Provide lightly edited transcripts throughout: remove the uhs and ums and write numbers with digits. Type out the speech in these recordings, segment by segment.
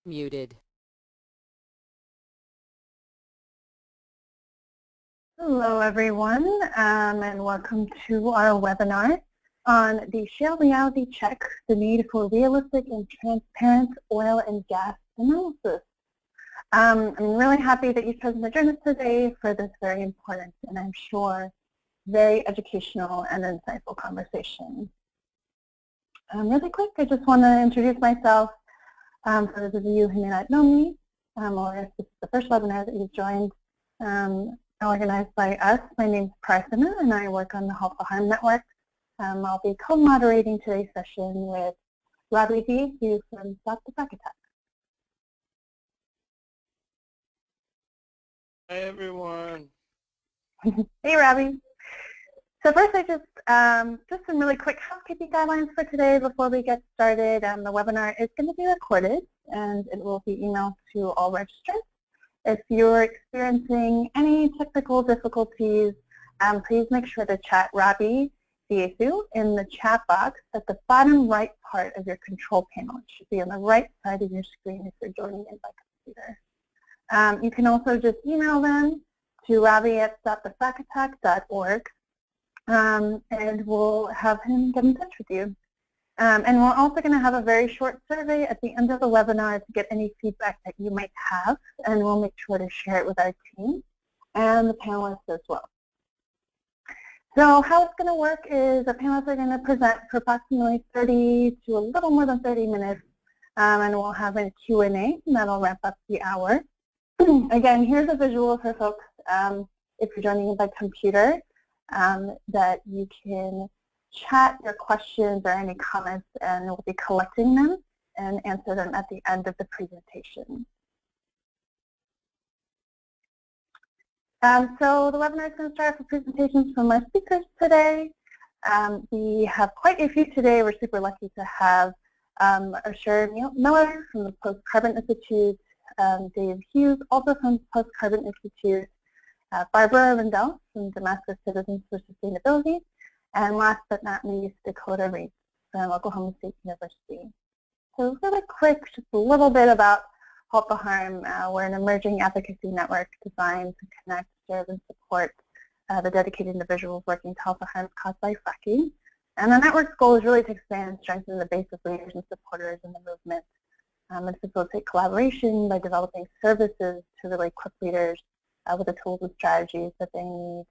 Muted. Hello, everyone, and welcome to our webinar on the Shale Reality Check, the need for realistic and transparent oil and gas analysis. I'm really happy that you've chosen to join us today for this very important and I'm sure very educational and insightful conversation. Really quick, I just want to introduce myself for those of you who may not know me, or if this is the first webinar that you've joined. Organized by us. My name is Prathana and I work on the Halt The Harm network. I'll be co-moderating today's session with Robbie D. Hughes from Stop the Frack Attack. Hi everyone. Hey Robbie. So first I just some really quick housekeeping guidelines for today before we get started. The webinar is going to be recorded and it will be emailed to all registrants. If you're experiencing any technical difficulties, please make sure to chat Robbie Diesu in the chat box at the bottom right part of your control panel. It should be on the right side of your screen if you're joining in by computer. You can also just email them to robbie@stopthefrackattack.org, and we'll have him get in touch with you. And we're also going to have a very short survey at the end of the webinar to get any feedback that you might have, and we'll make sure to share it with our team and the panelists as well. So how it's going to work is the panelists are going to present for approximately 30 to a little more than 30 minutes, and we'll have a Q&A, and that'll wrap up the hour. Again, here's a visual for folks, if you're joining in by computer, that you can chat your questions or any comments, and we'll be collecting them and answer them at the end of the presentation. So the webinar is going to start with presentations from our speakers today. We have quite a few today. We're super lucky to have Asher Miller from the PostCarbon Institute, Dave Hughes, also from the PostCarbon Institute, Barbara Rendell from Damascus Citizens for Sustainability, and last but not least, Dakota from Oklahoma State University. So really quick, just a little bit about Halt The Harm. We're an emerging advocacy network designed to connect, serve, and support the dedicated individuals working to halt the harms caused by fracking. And the network's goal is really to expand and strengthen the base of leaders and supporters in the movement, and facilitate collaboration by developing services to really equip leaders with the tools and strategies that they need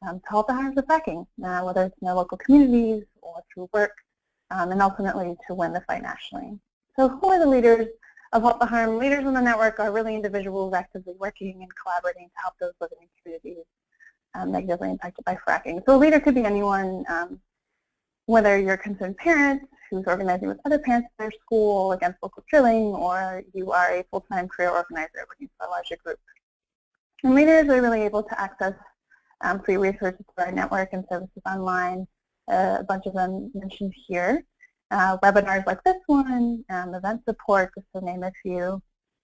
to halt the harms of fracking, whether it's in their local communities or through work, and ultimately to win the fight nationally. So who are the leaders of Halt The Harm? Leaders in the network are really individuals actively working and collaborating to help those living in communities negatively impacted by fracking. So a leader could be anyone, whether you're a concerned parent who's organizing with other parents in their school against local drilling, or you are a full-time career organizer working for a larger group. And leaders are really able to access free resources through our network and services online, a bunch of them mentioned here. Webinars like this one, event support, just to name a few.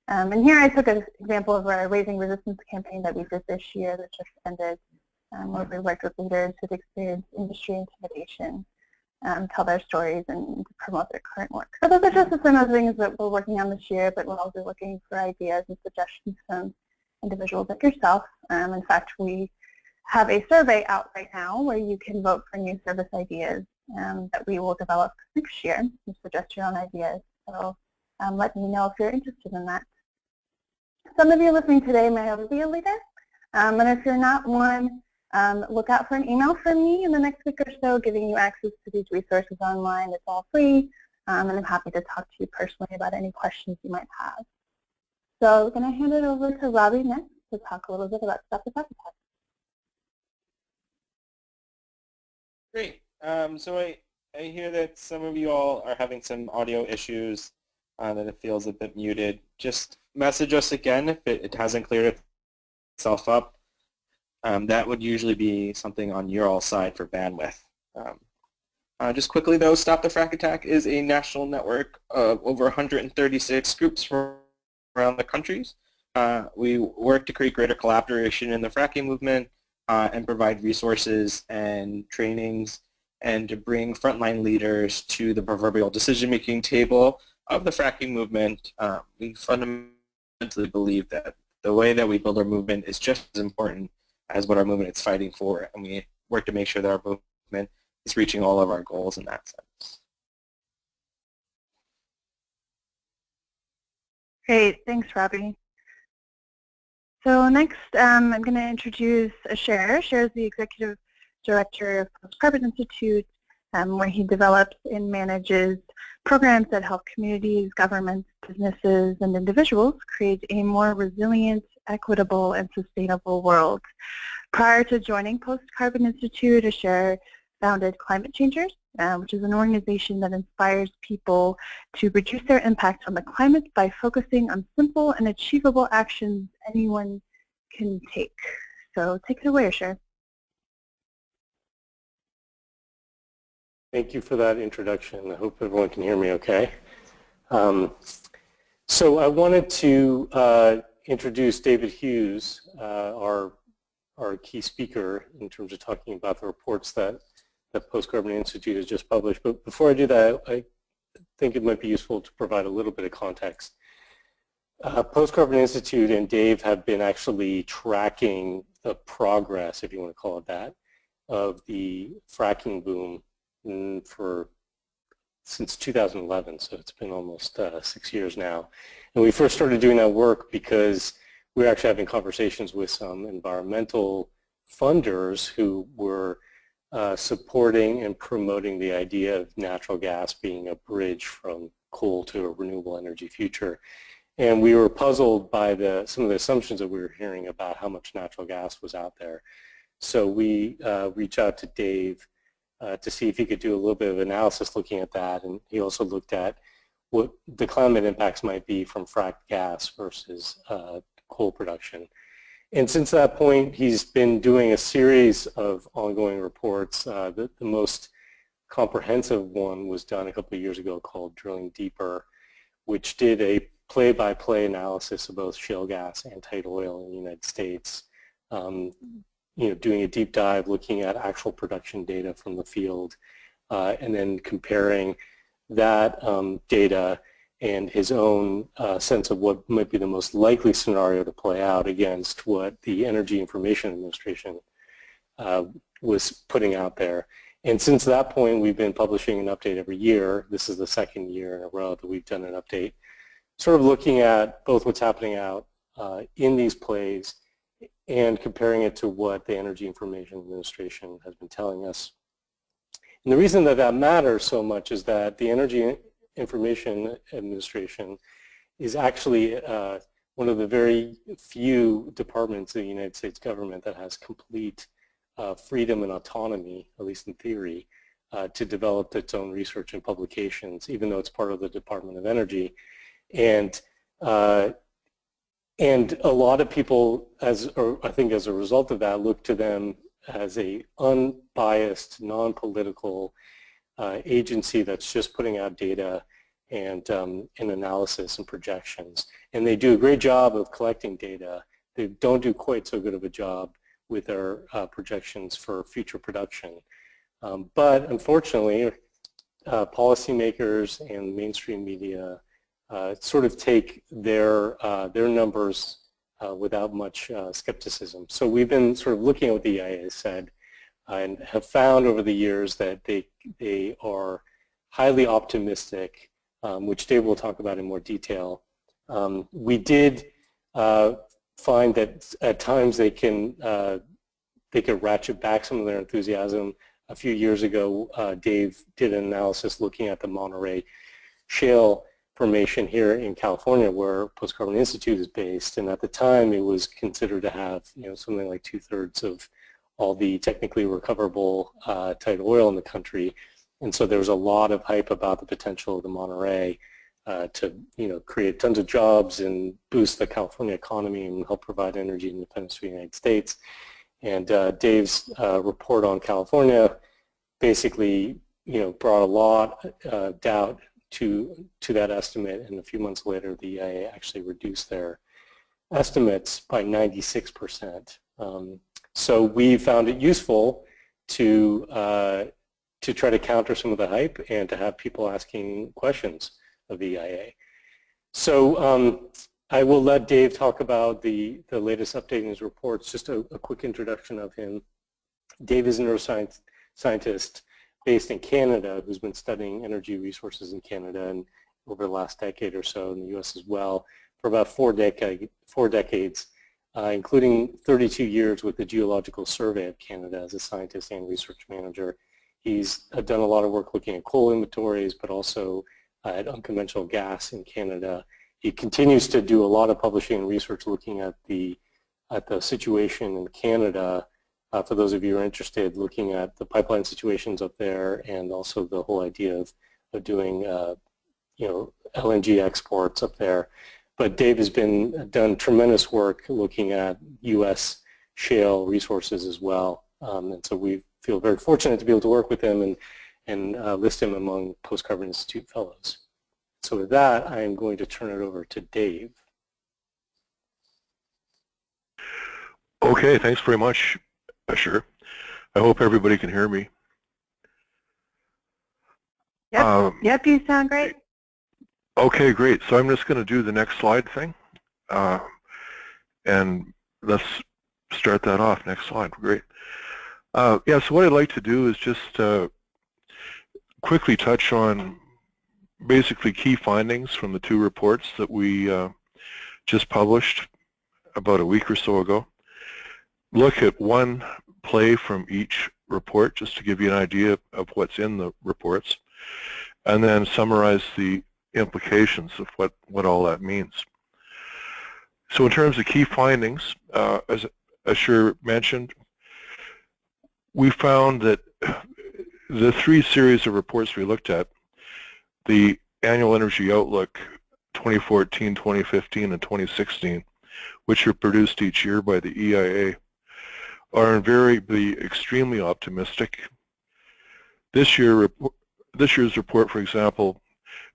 And here I took an example of our Raising Resistance campaign that we did this year that just ended, where we worked with leaders who've experienced industry intimidation, tell their stories and promote their current work. So those are just some of the things that we're working on this year, but we're also looking for ideas and suggestions from individuals like yourself. In fact, we have a survey out right now where you can vote for new service ideas that we will develop next year. You suggest your own ideas, so let me know if you're interested in that. Some of you listening today may already be a leader, and if you're not one, look out for an email from me in the next week or so giving you access to these resources online. It's all free, and I'm happy to talk to you personally about any questions you might have. So I'm going to hand it over to Robbie next to talk a little bit about Stop the Frack Attack. Great. So I hear that some of you all are having some audio issues, that it feels a bit muted. Just message us again if it hasn't cleared itself up. That would usually be something on your all side for bandwidth. Just quickly though, Stop the Frack Attack is a national network of over 136 groups from around the countries. We work to create greater collaboration in the fracking movement and provide resources and trainings and to bring frontline leaders to the proverbial decision-making table of the fracking movement. We fundamentally believe that the way that we build our movement is just as important as what our movement is fighting for, and we work to make sure that our movement is reaching all of our goals in that sense. Great, thanks, Robbie. So next, I'm going to introduce Cher. Cher is the Executive Director of PostCarbon Institute, where he develops and manages programs that help communities, governments, businesses, and individuals create a more resilient, equitable, and sustainable world. Prior to joining PostCarbon Institute, Cher founded Climate Changers, which is an organization that inspires people to reduce their impact on the climate by focusing on simple and achievable actions anyone can take. So take it away, Cher. Thank you for that introduction. I hope everyone can hear me okay. So I wanted to introduce David Hughes, our key speaker in terms of talking about the reports that the PostCarbon Institute has just published. But before I do that, I think it might be useful to provide a little bit of context. PostCarbon Institute and Dave have been actually tracking the progress, if you want to call it that, of the fracking boom since 2011, so it's been almost 6 years now. And we first started doing that work because we were actually having conversations with some environmental funders who were supporting and promoting the idea of natural gas being a bridge from coal to a renewable energy future. And we were puzzled by some of the assumptions that we were hearing about how much natural gas was out there. So we reached out to Dave to see if he could do a little bit of analysis looking at that, and he also looked at what the climate impacts might be from fracked gas versus coal production. And since that point, he's been doing a series of ongoing reports. The most comprehensive one was done a couple of years ago called Drilling Deeper, which did a play-by-play analysis of both shale gas and tight oil in the United States. Doing a deep dive, looking at actual production data from the field, and then comparing that data and his own sense of what might be the most likely scenario to play out against what the Energy Information Administration was putting out there. And since that point, we've been publishing an update every year. This is the second year in a row that we've done an update, sort of looking at both what's happening out in these plays and comparing it to what the Energy Information Administration has been telling us. And the reason that that matters so much is that the Energy Information Administration is actually one of the very few departments of the United States government that has complete freedom and autonomy, at least in theory, to develop its own research and publications, even though it's part of the Department of Energy. And a lot of people, I think as a result of that, look to them as a unbiased, non-political agency that's just putting out data and analysis and projections. And they do a great job of collecting data. They don't do quite so good of a job with their projections for future production. But unfortunately, policymakers and mainstream media sort of take their numbers without much skepticism. So we've been sort of looking at what the EIA said and have found over the years that they are highly optimistic, which Dave will talk about in more detail. We did find that at times they can ratchet back some of their enthusiasm. A few years ago, Dave did an analysis looking at the Monterey Shale formation here in California, where PostCarbon Institute is based, and at the time it was considered to have something like 2/3 of all the technically recoverable tight oil in the country, and so there was a lot of hype about the potential of the Monterey to create tons of jobs and boost the California economy and help provide energy independence for the United States. And Dave's report on California basically brought a lot of doubt to that estimate, and a few months later the EIA actually reduced their estimates by 96%. So we found it useful to try to counter some of the hype and to have people asking questions of EIA. So I will let Dave talk about the latest update in his reports. Just a quick introduction of him. Dave is a neuroscientist based in Canada who's been studying energy resources in Canada and over the last decade or so in the U.S. as well for about four decades, including 32 years with the Geological Survey of Canada as a scientist and research manager. He's done a lot of work looking at coal inventories, but also at unconventional gas in Canada. He continues to do a lot of publishing and research looking at the situation in Canada. For those of you who are interested, looking at the pipeline situations up there and also the whole idea of doing LNG exports up there. But Dave has done tremendous work looking at U.S. shale resources as well. And so we feel very fortunate to be able to work with him and list him among PostCarbon Institute fellows. So with that, I am going to turn it over to Dave. Okay, thanks very much, Sure. I hope everybody can hear me. Yep, yep, you sound great. Okay, great. So I'm just going to do the next slide thing. And let's start that off. Next slide. Great. Yeah, so what I'd like to do is just quickly touch on basically key findings from the two reports that we just published about a week or so ago. Look at one play from each report just to give you an idea of what's in the reports, and then summarize the implications of what all that means. So in terms of key findings, as Ashur mentioned, we found that the three series of reports we looked at, the Annual Energy Outlook 2014, 2015, and 2016, which are produced each year by the EIA, are invariably extremely optimistic. This year's report, for example,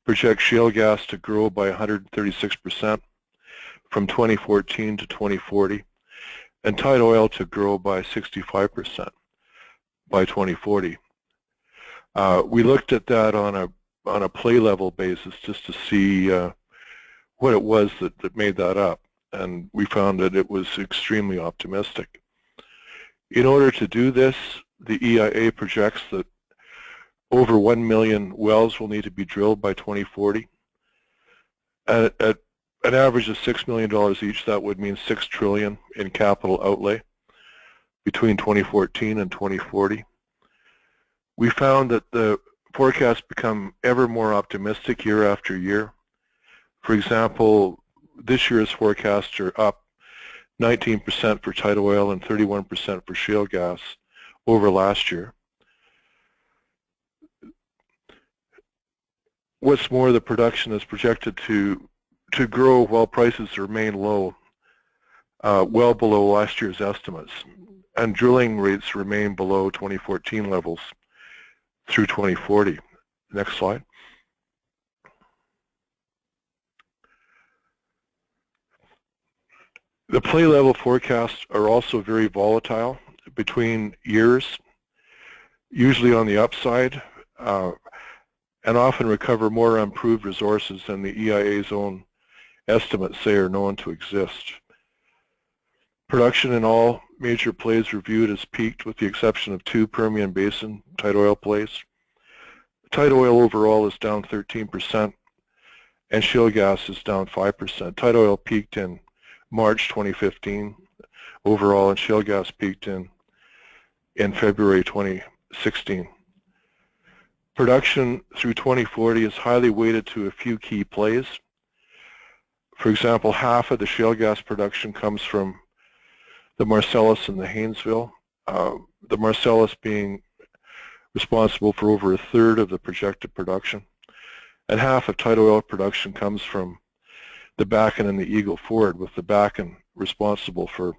projects shale gas to grow by 136% from 2014 to 2040, and tight oil to grow by 65% by 2040. We looked at that on a play level basis just to see what it was that made that up, and we found that it was extremely optimistic. In order to do this, the EIA projects that over 1 million wells will need to be drilled by 2040. At an average of $6 million each, that would mean $6 trillion in capital outlay between 2014 and 2040. We found that the forecasts become ever more optimistic year after year. For example, this year's forecasts are up 19% for tight oil and 31% for shale gas over last year. What's more, the production is projected to grow while prices remain low, well below last year's estimates, and drilling rates remain below 2014 levels through 2040. Next slide. The play level forecasts are also very volatile between years, usually on the upside, and often recover more unproved resources than the EIA's own estimates say are known to exist. Production in all major plays reviewed has peaked with the exception of 2 Permian Basin tight oil plays. Tight oil overall is down 13% and shale gas is down 5%. Tight oil peaked in March 2015 overall, and shale gas peaked in February 2016. Production through 2040 is highly weighted to a few key plays. For example, half of the shale gas production comes from the Marcellus and the Haynesville, the Marcellus being responsible for over a third of the projected production, and half of tight oil production comes from the Bakken and the Eagle Ford, with the Bakken responsible for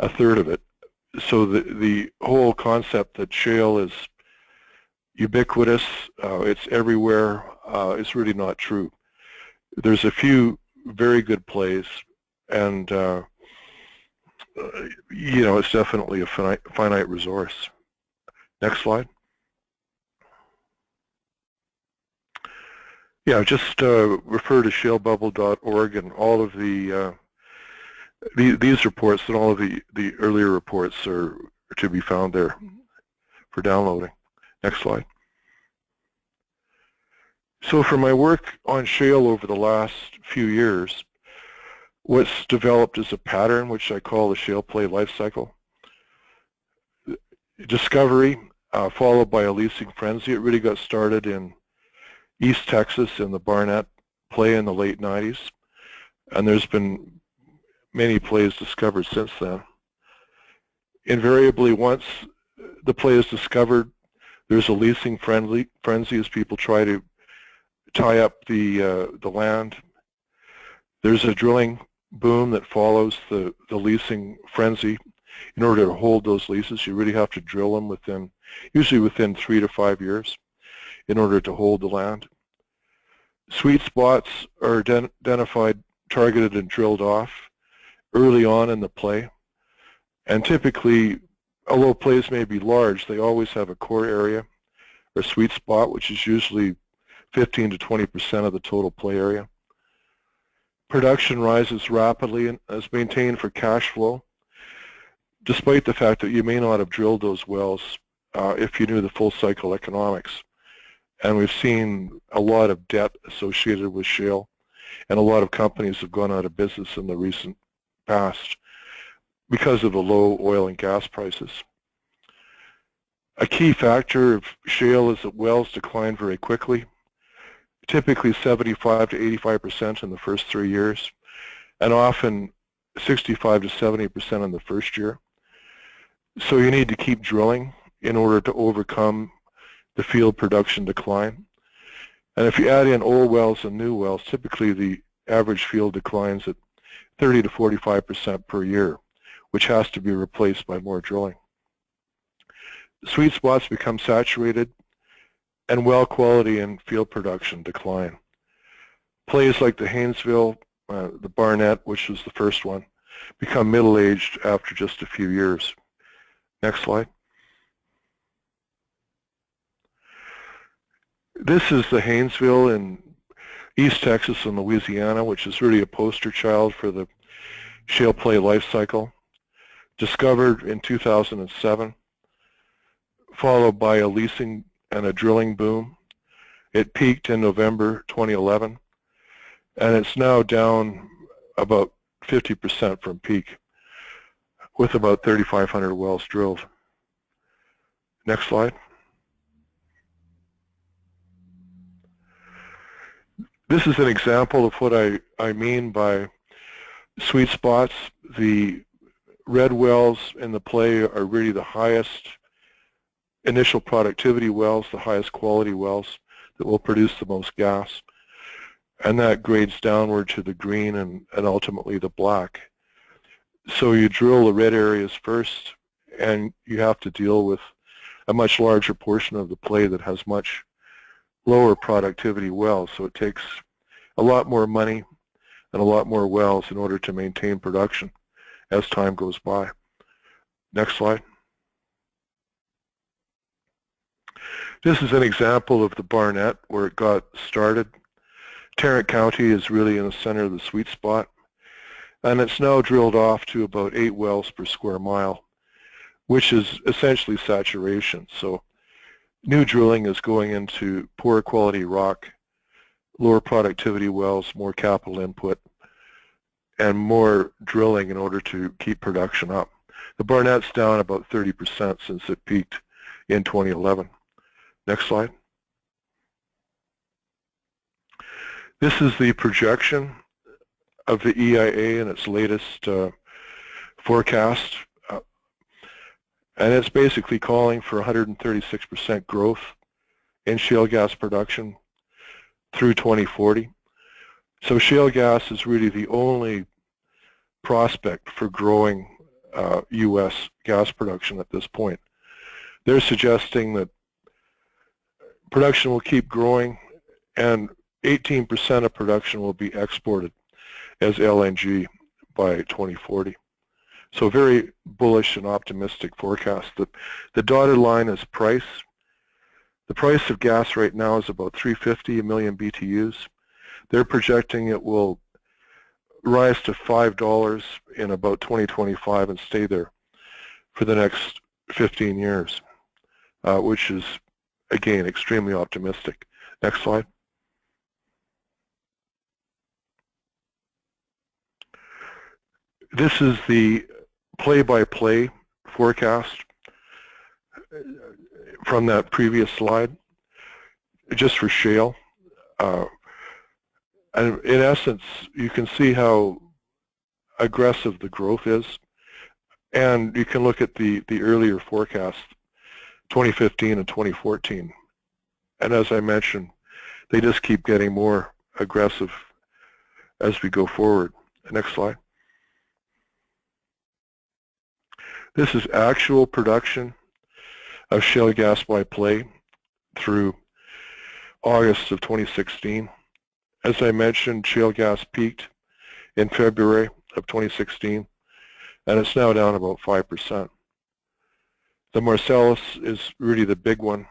a third of it. So the whole concept that shale is ubiquitous, it's everywhere, is really not true. There's a few very good plays, and it's definitely a finite resource. Next slide. Yeah, just refer to shalebubble.org and all of these reports and all of the earlier reports are to be found there for downloading. Next slide. So for my work on shale over the last few years, what's developed is a pattern which I call the shale play life cycle. Discovery, followed by a leasing frenzy. It really got started in East Texas in the Barnett play in the late 90s, and there's been many plays discovered since then. Invariably, once the play is discovered, there's a leasing frenzy as people try to tie up the land. There's a drilling boom that follows the leasing frenzy. In order to hold those leases, you really have to drill them usually within 3 to 5 years in order to hold the land. Sweet spots are identified, targeted, and drilled off early on in the play. And typically, although plays may be large, they always have a core area or sweet spot, which is usually 15 to 20% of the total play area. Production rises rapidly and is maintained for cash flow, despite the fact that you may not have drilled those wells if you knew the full cycle economics. And we've seen a lot of debt associated with shale, and a lot of companies have gone out of business in the recent past because of the low oil and gas prices. A key factor of shale is that wells decline very quickly, typically 75 to 85% in the first 3 years, and often 65 to 70% in the first year. So you need to keep drilling in order to overcome the field production decline. And if you add in old wells and new wells, typically the average field declines at 30 to 45% per year, which has to be replaced by more drilling. Sweet spots become saturated, and well quality and field production decline. Plays like the Haynesville, the Barnett, which was the first one, become middle-aged after just a few years. Next slide. This is the Haynesville in East Texas and Louisiana, which is really a poster child for the shale play life cycle. Discovered in 2007, followed by a leasing and a drilling boom. It peaked in November 2011, and it's now down about 50% from peak, with about 3,500 wells drilled. Next slide. This is an example of what I mean by sweet spots. The red wells in the play are really the highest initial productivity wells, the highest quality wells that will produce the most gas. And that grades downward to the green and ultimately the black. So you drill the red areas first, and you have to deal with a much larger portion of the play that has much lower productivity wells. So it takes a lot more money and a lot more wells in order to maintain production as time goes by. Next slide. This is an example of the Barnett where it got started. Tarrant County is really in the center of the sweet spot, and it's now drilled off to about 8 wells per square mile, which is essentially saturation. So new drilling is going into poor quality rock, lower productivity wells, more capital input, and more drilling in order to keep production up. The Barnett's down about 30% since it peaked in 2011. Next slide. This is the projection of the EIA in its latest forecast, and it's basically calling for 136% growth in shale gas production through 2040. So shale gas is really the only prospect for growing U.S. gas production at this point. They're suggesting that production will keep growing, and 18% of production will be exported as LNG by 2040. So very bullish and optimistic forecast. The dotted line is price. The price of gas right now is about $3.50 a million BTUs. They're projecting it will rise to $5 in about 2025 and stay there for the next 15 years, which is, again, extremely optimistic. Next slide. This is the play-by-play forecast from that previous slide, just for shale. And in essence, you can see how aggressive the growth is. And you can look at the earlier forecast, 2015 and 2014. And as I mentioned, they just keep getting more aggressive as we go forward. Next slide. This is actual production of shale gas by play through August of 2016. As I mentioned, shale gas peaked in February of 2016, and it's now down about 5%. The Marcellus is really the big one.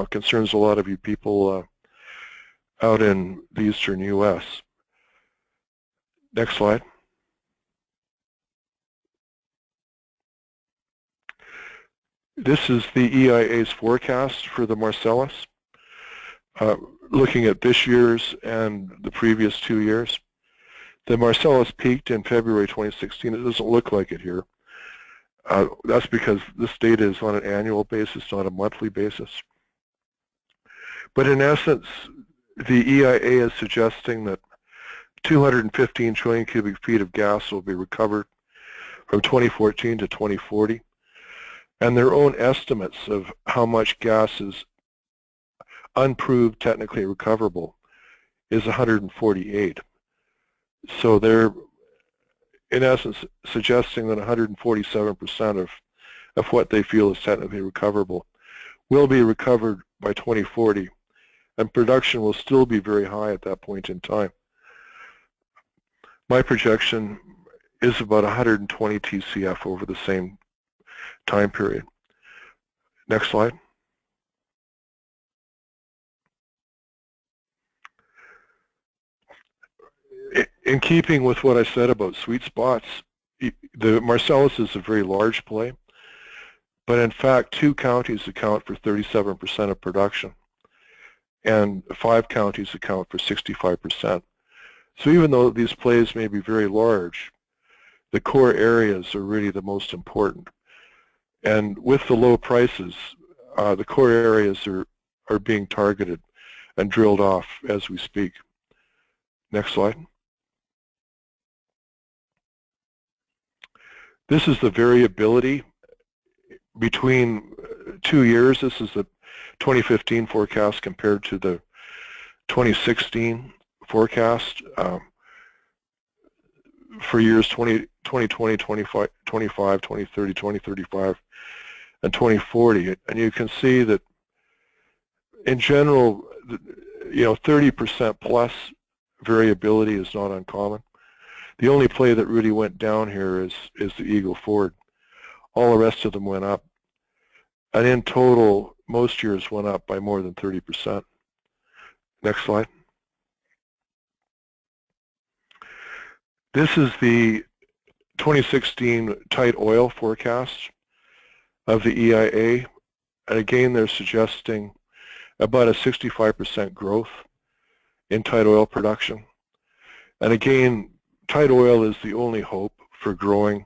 Concerns a lot of you people out in the eastern U.S. Next slide. This is the EIA's forecast for the Marcellus, looking at this year's and the previous 2 years. The Marcellus peaked in February 2016. It doesn't look like it here. That's because this data is on an annual basis, not a monthly basis. But in essence, the EIA is suggesting that 215 trillion cubic feet of gas will be recovered from 2014 to 2040. And their own estimates of how much gas is unproved technically recoverable is 148. So they're, in essence, suggesting that 147% of what they feel is technically recoverable will be recovered by 2040, and production will still be very high at that point in time. My projection is about 120 TCF over the same time period. Next slide. In keeping with what I said about sweet spots, the Marcellus is a very large play, but in fact 2 counties account for 37% of production, and 5 counties account for 65%. So even though these plays may be very large, the core areas are really the most important. And with the low prices, the core areas are being targeted and drilled off as we speak. Next slide. This is the variability between 2 years. This is the 2015 forecast compared to the 2016 forecast for years 2020, 25, 2030, 2035, and 2040. And you can see that in general, 30% plus variability is not uncommon. The only play that really went down here is the Eagle Ford. All the rest of them went up. And in total, most years went up by more than 30%. Next slide. This is the 2016 tight oil forecast of the EIA. And again, they're suggesting about a 65% growth in tight oil production. And again, tight oil is the only hope for growing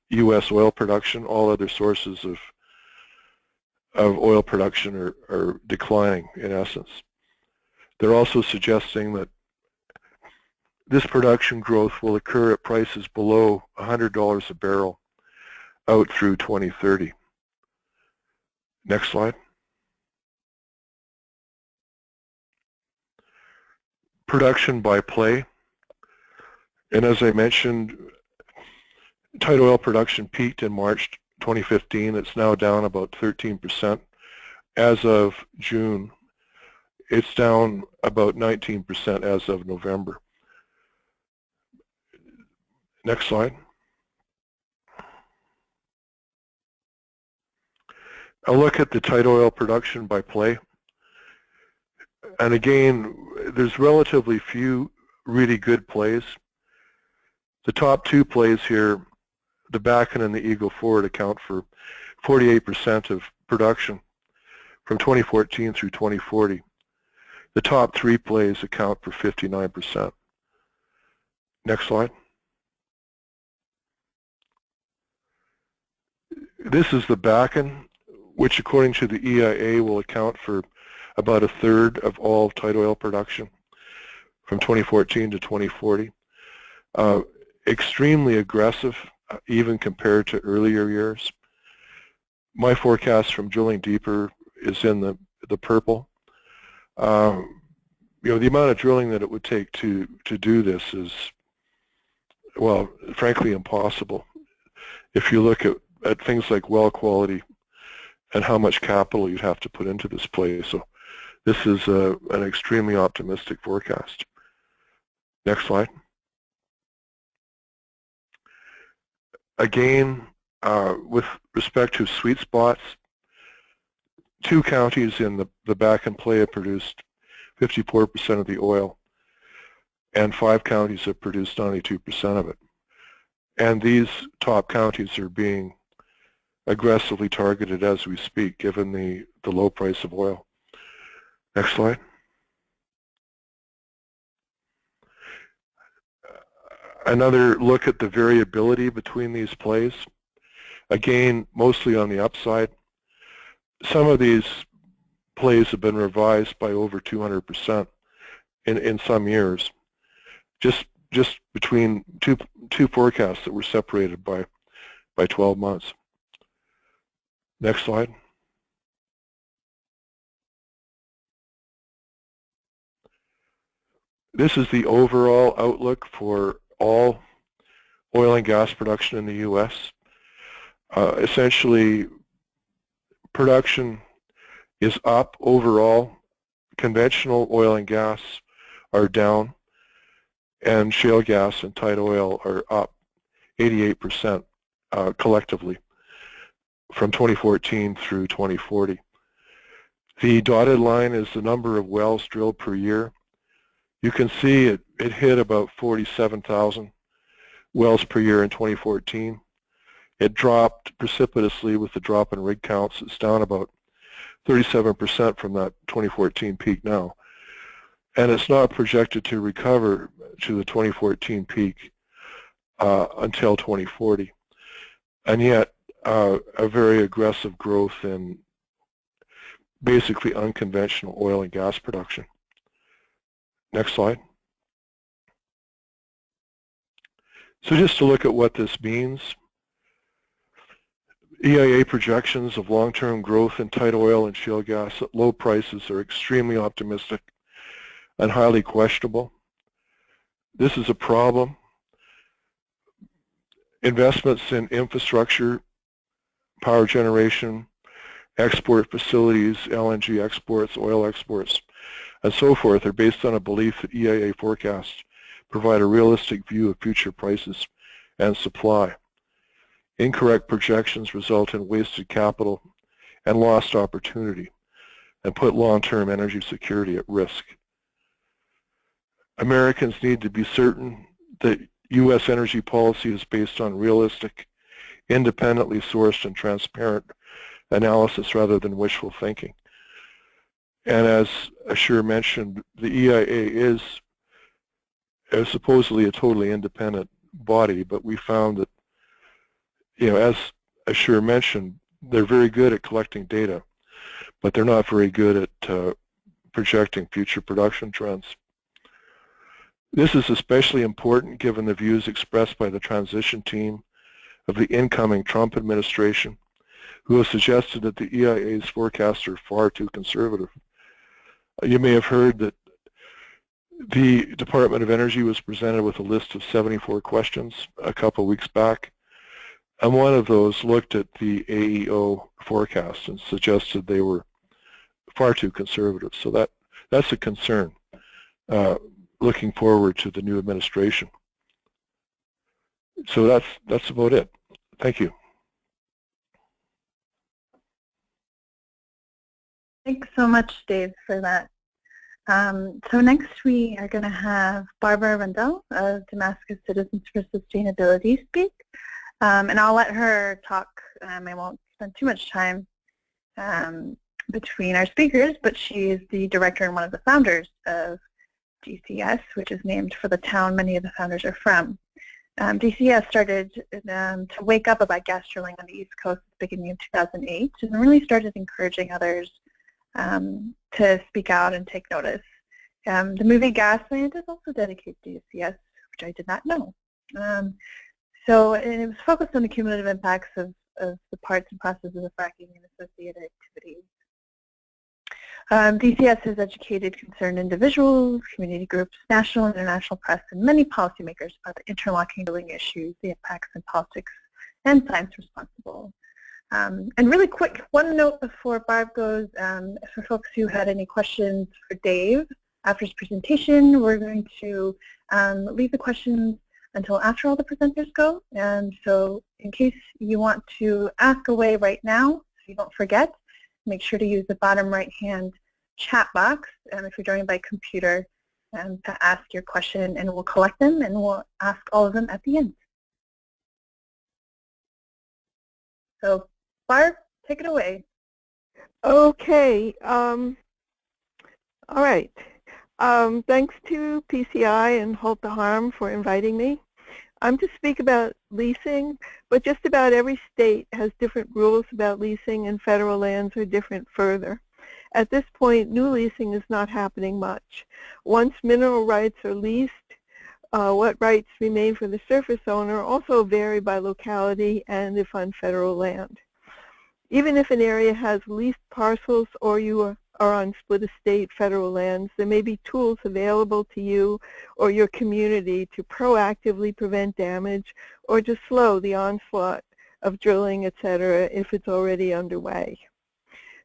U.S. oil production. All other sources of oil production are declining in essence. They're also suggesting that this production growth will occur at prices below $100 a barrel out through 2030. Next slide. Production by play. And as I mentioned, tight oil production peaked in March 2015. It's now down about 13%. As of June, it's down about 19% as of November. Next slide. a look at the tight oil production by play. And again, there's relatively few really good plays. The top two plays here, the Bakken and the Eagle Ford, account for 48% of production from 2014 through 2040. The top three plays account for 59%. Next slide. This is the Bakken, which according to the EIA will account for about a third of all tight oil production from 2014 to 2040. Extremely aggressive, even compared to earlier years. My forecast from drilling deeper is in the purple. The amount of drilling that it would take to do this is, well, frankly, impossible. If you look at things like well quality and how much capital you'd have to put into this play. So this is an extremely optimistic forecast. Next slide. Again, with respect to sweet spots, two counties in the Bakken play have produced 54% of the oil, and 5 counties have produced 92% of it. And these top counties are being aggressively targeted as we speak, given the low price of oil. Next slide. Another look at the variability between these plays. Again, mostly on the upside. Some of these plays have been revised by over 200% in some years, just between two forecasts that were separated by 12 months. Next slide. This is the overall outlook for all oil and gas production in the U.S. Essentially, production is up overall. Conventional oil and gas are down, and shale gas and tight oil are up 88% collectively from 2014 through 2040. The dotted line is the number of wells drilled per year. You can see it hit about 47,000 wells per year in 2014. It dropped precipitously with the drop in rig counts. It's down about 37% from that 2014 peak now. And it's not projected to recover to the 2014 peak until 2040. And yet, a very aggressive growth in basically unconventional oil and gas production. Next slide. So just to look at what this means, EIA projections of long-term growth in tight oil and shale gas at low prices are extremely optimistic and highly questionable. This is a problem. Investments in infrastructure, power generation, export facilities, LNG exports, oil exports, and so forth are based on a belief that EIA forecasts provide a realistic view of future prices and supply. Incorrect projections result in wasted capital and lost opportunity and put long-term energy security at risk. Americans need to be certain that U.S. energy policy is based on realistic, independently sourced and transparent analysis rather than wishful thinking. And as Ashur mentioned, the EIA is supposedly a totally independent body, but we found that, as Ashur mentioned, they're very good at collecting data, but they're not very good at projecting future production trends. This is especially important given the views expressed by the transition team of the incoming Trump administration, who has suggested that the EIA's forecasts are far too conservative. You may have heard that the Department of Energy was presented with a list of 74 questions a couple of weeks back, and one of those looked at the AEO forecast and suggested they were far too conservative. So that's a concern looking forward to the new administration. So that's about it. Thank you. Thanks so much, Dave, for that. So next we are going to have Barbara Rundell of Damascus Citizens for Sustainability speak. And I'll let her talk. I won't spend too much time between our speakers, but she is the director and one of the founders of DCS, which is named for the town many of the founders are from. DCS started to wake up about gas drilling on the East Coast at the beginning of 2008 and really started encouraging others to speak out and take notice. The movie Gasland is also dedicated to DCS, which I did not know. So it was focused on the cumulative impacts of the parts and processes of fracking and associated activities. DCS has educated concerned individuals, community groups, national and international press, and many policymakers about the interlocking drilling issues, the impacts in politics, and science responsible. And really quick, one note before Barb goes, for folks who had any questions for Dave after his presentation, we're going to leave the questions until after all the presenters go. And so in case you want to ask away right now, so you don't forget, make sure to use the bottom right-hand chat box if you're joining by computer to ask your question, and we'll collect them and we'll ask all of them at the end. So Barb, take it away. Okay. All right. Thanks to PCI and Halt the Harm for inviting me. I'm to speak about leasing, but just about every state has different rules about leasing, and federal lands are different further. At this point, new leasing is not happening much. Once mineral rights are leased, what rights remain for the surface owner also vary by locality and if on federal land. Even if an area has leased parcels or you are on split estate federal lands, there may be tools available to you or your community to proactively prevent damage or to slow the onslaught of drilling, etc., if it's already underway.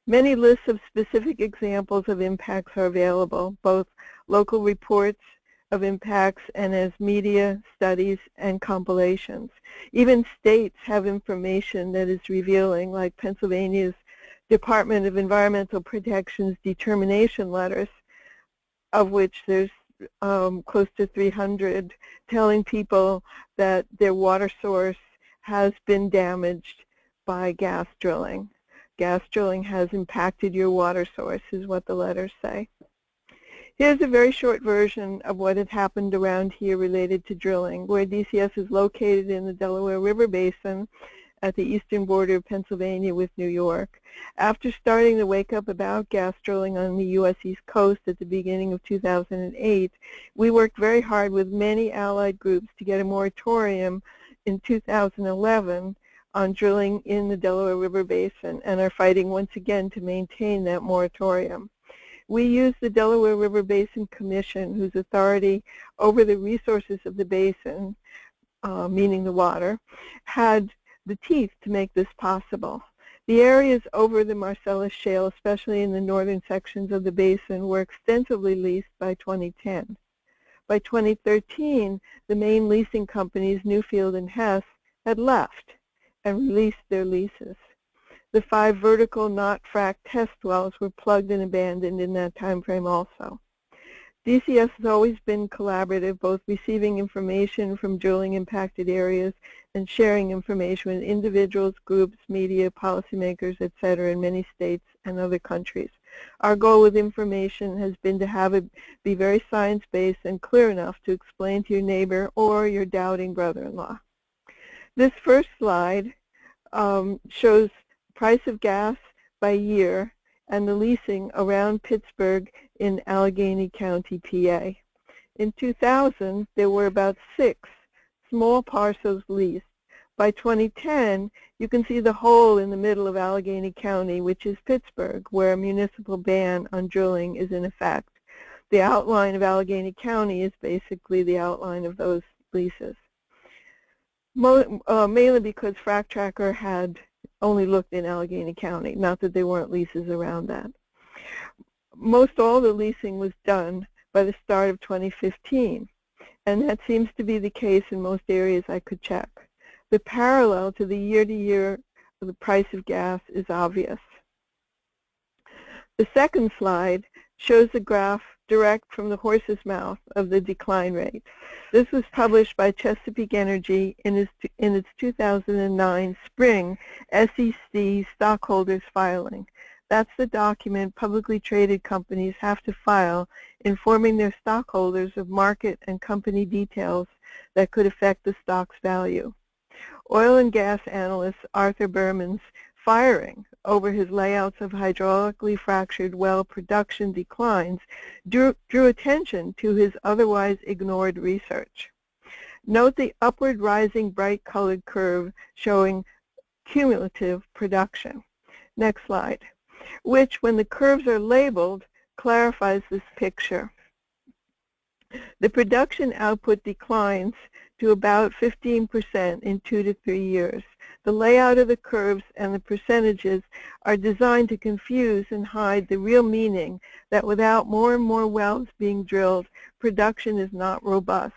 Many lists of specific examples of impacts are available, both local reports of impacts and as media studies and compilations. Even states have information that is revealing, like Pennsylvania's Department of Environmental Protection's determination letters, of which there's close to 300, telling people that their water source has been damaged by gas drilling. Gas drilling has impacted your water source, is what the letters say. Here's a very short version of what had happened around here related to drilling, where DCS is located in the Delaware River Basin at the eastern border of Pennsylvania with New York. After starting to wake up about gas drilling on the U.S. East Coast at the beginning of 2008, we worked very hard with many allied groups to get a moratorium in 2011 on drilling in the Delaware River Basin and are fighting once again to maintain that moratorium. We use the Delaware River Basin Commission, whose authority over the resources of the basin, meaning the water, had the teeth to make this possible. The areas over the Marcellus Shale, especially in the northern sections of the basin, were extensively leased by 2010. By 2013, the main leasing companies, Newfield and Hess, had left and released their leases. The 5 vertical not fracked test wells were plugged and abandoned in that time frame also. DCS has always been collaborative, both receiving information from drilling impacted areas and sharing information with individuals, groups, media, policymakers, etc. in many states and other countries. Our goal with information has been to have it be very science-based and clear enough to explain to your neighbor or your doubting brother-in-law. This first slide shows price of gas by year and the leasing around Pittsburgh in Allegheny County, PA. In 2000, there were about 6 small parcels leased. By 2010, you can see the hole in the middle of Allegheny County, which is Pittsburgh, where a municipal ban on drilling is in effect. The outline of Allegheny County is basically the outline of those leases. Mainly because Frac Tracker had only looked in Allegheny County, not that there weren't leases around that. Most all the leasing was done by the start of 2015, and that seems to be the case in most areas I could check. The parallel to the year-to-year of the price of gas is obvious. The second slide shows a graph direct from the horse's mouth of the decline rate. This was published by Chesapeake Energy in its 2009 spring SEC stockholders filing. That's the document publicly traded companies have to file informing their stockholders of market and company details that could affect the stock's value. Oil and gas analyst Arthur Berman's firing over his layouts of hydraulically fractured well production declines drew attention to his otherwise ignored research. Note the upward rising bright colored curve showing cumulative production. Next slide. Which, when the curves are labeled, clarifies this picture. The production output declines to about 15% in 2 to 3 years. The layout of the curves and the percentages are designed to confuse and hide the real meaning that without more and more wells being drilled, production is not robust,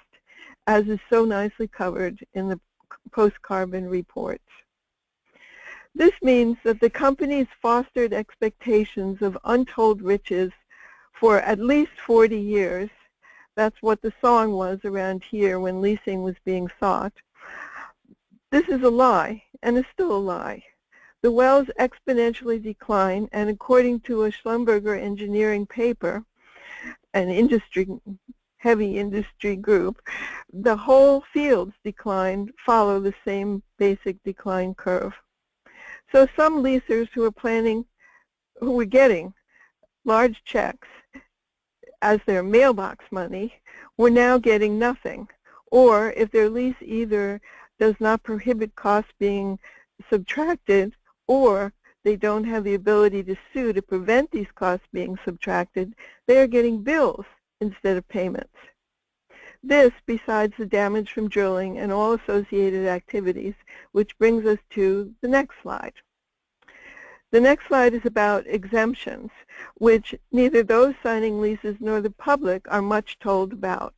as is so nicely covered in the PostCarbon Reports. This means that the companies fostered expectations of untold riches for at least 40 years. That's what the song was around here when leasing was being sought. This is a lie, and is still a lie. The wells exponentially decline, and according to a Schlumberger engineering paper, an heavy industry group, the whole field's decline follow the same basic decline curve. So some leasers who were getting large checks as their mailbox money were now getting nothing. Or if their lease either does not prohibit costs being subtracted, or they don't have the ability to sue to prevent these costs being subtracted, they are getting bills instead of payments. This, besides the damage from drilling and all associated activities, which brings us to the next slide. The next slide is about exemptions, which neither those signing leases nor the public are much told about.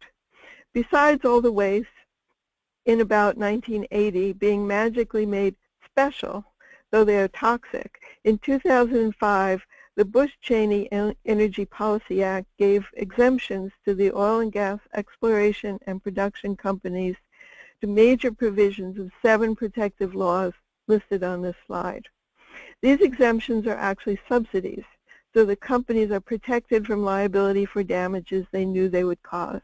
Besides all the waste in about 1980 being magically made special, though they are toxic, in 2005, the Bush-Cheney Energy Policy Act gave exemptions to the oil and gas exploration and production companies to major provisions of 7 protective laws listed on this slide. These exemptions are actually subsidies, so the companies are protected from liability for damages they knew they would cause.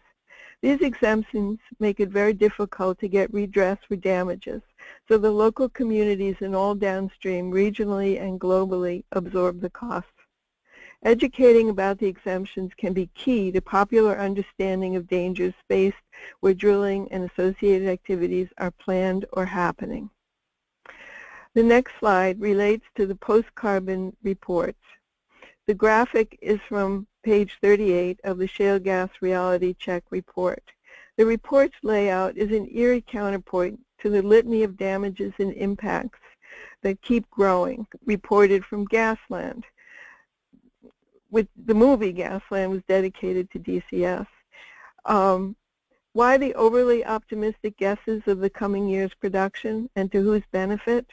These exemptions make it very difficult to get redress for damages, so the local communities in all downstream, regionally and globally, absorb the costs. Educating about the exemptions can be key to popular understanding of dangers faced where drilling and associated activities are planned or happening. The next slide relates to the PostCarbon Reports. The graphic is from page 38 of the Shale Gas Reality Check report. The report's layout is an eerie counterpoint to the litany of damages and impacts that keep growing, reported from Gasland. With the movie Gasland was dedicated to DCS. Why the overly optimistic guesses of the coming year's production and to whose benefit?